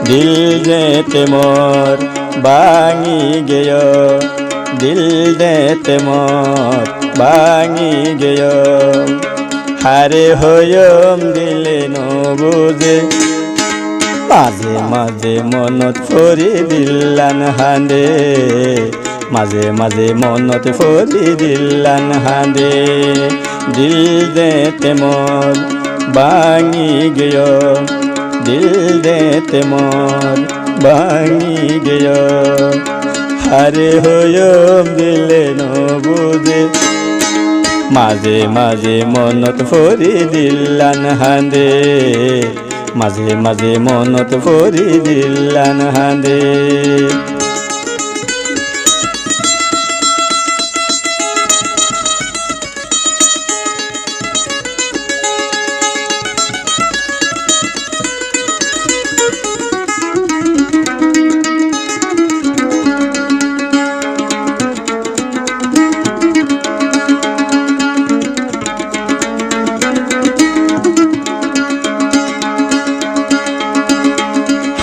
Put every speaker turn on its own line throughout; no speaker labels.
দিল যেতে মোর ভাঙি গেয়, দিল যেতে মোর ভাঙি গেয়। হারে হয়ম দিলে নবুঝে, মাঝে মাঝে মনত ফরি দিল্লান হাঁদে, মাঝে মাঝে মনত ফরি দিল্লান হাঁদে। দিল যেতে মোর ভাঙি গেয়, দিল যেতে মোর ভাঙি গেয়। হারে হয়ম দিলে নবুঝে, মাঝে মাঝে মনত ফরি দিল্লান হাঁদে, মাঝে মাঝে মনত ফরি দিল্লান হাঁদে।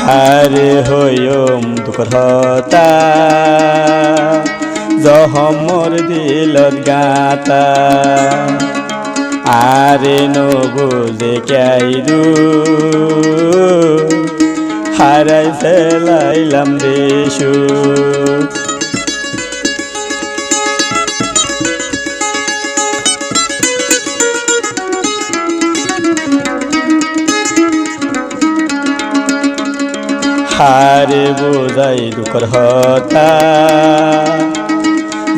হারে হয়ম দুঃখর হতা, জহমর দিলত গাতা। আরে নবুঝে কাইদু, হারাই ফেলাইলাম দেশু। হারে বোঝাই দুঃখর হতা,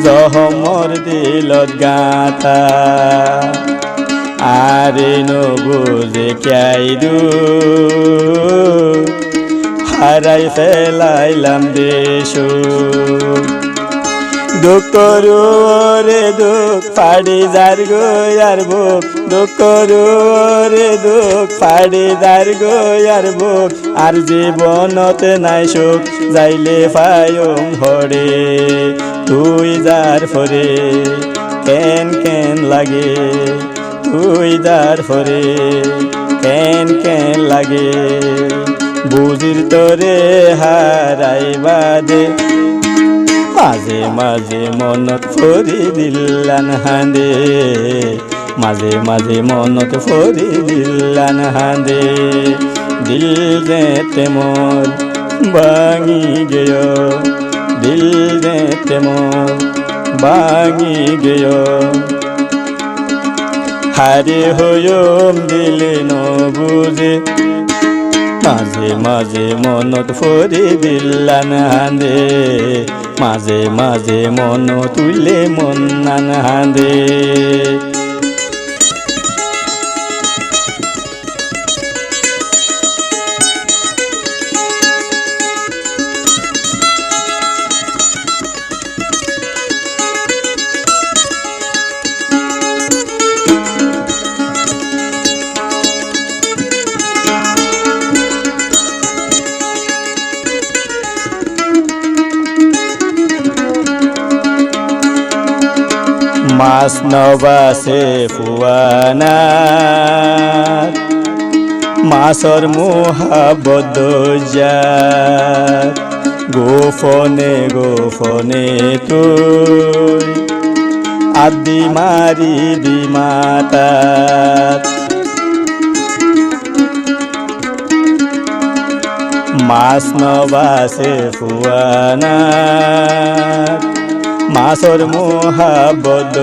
জহমর দিলত গাতা। আরে নবুঝে কাইদু, হারাই ফেলাইলাম দেশু। দুঃখ রে দুঃখ ফাড়ি যার গোয়ার বুক, দুঃখ রে দুঃখ ফাড়ি যার গোয়ার বুক। আর জীবনতে নাই সুখ, যাইলে পায়ম হরে। তুই যার ফরে কেন কেন লাগে, তুই যার ফরে কেন কেন লাগে। বুঝির তোরে হারাই বাদে, মাঝে মাঝে মনত ফরি দিল্লান হাঁদে, মাঝে মাঝে মনত ফরি দিল্লান হাঁদে। দিল যেতে মোর ভাঙি গেয়, দিল যেতে মোর ভাঙি গেয়। হারে হয়ম দিলে নবুঝে, মাঝে মাঝে মনত ফরি দিল্লান হাঁদে, মাঝে মাঝে মন তুলে মন্নান হাঁদে। মাছ নবাসে ফুয়ানা, মাছর মোহাবত যার। গোপনে গোপনে তুই আদি মারি বিমাতার। মাছ নবাসে ফুয়ানা, মাছর মোহাবত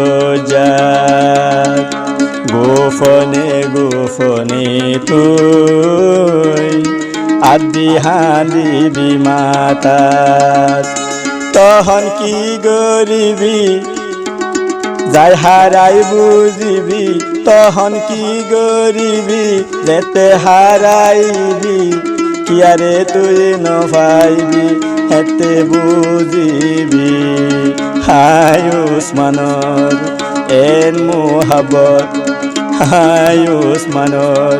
যার। গোপনে গোপনে তুই আদি হাঁদি বিমাতার। তখন কি গরিবি যাই হারাই বুঝিবি, তখন কি গরিবি যেতে হারাইবি। কিয়ারে তুই নপাইবি হেতে বুঝিবি। হায় উসমানর এন মোহাবত, হায় উসমানর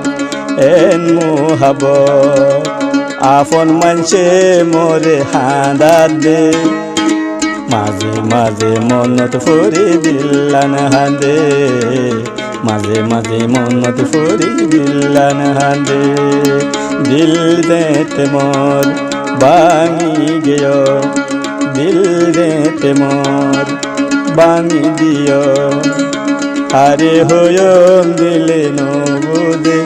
এন মোহাবত। আপন মানছে মোরে হাঁদার দে, মাঝে মাঝে মনত ফরি দিল্লান হাঁদে, মাঝে মাঝে মনত ফরি দিল্লান হাঁদে। দিল দেতে মোর ভাঙি গেয় দিল দেতে মোর ভাঙি দিও আরে হয়ম দিলে নবুদে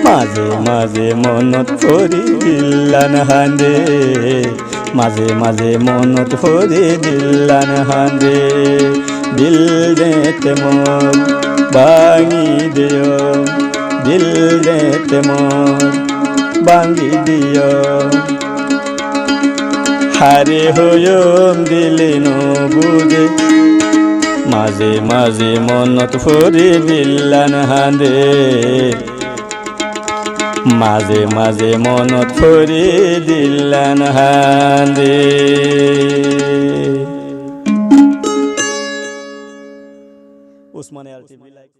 মাঝে মাঝে মনত করি দিল্লান হান্দে মাঝে মাঝে মনত করি দিল্লান হান্দে দিল দেতে মোর ভাঙি দিও দিল দেতে মোর ভাঙি দিও হারে হয়ম দিলে নবুদে মাঝে মাঝে মনত করি দিল্লান হান্দে মাঝে মাঝে মনত করি দিল্লান হান্দে। উসমানে আর টিভি লাইক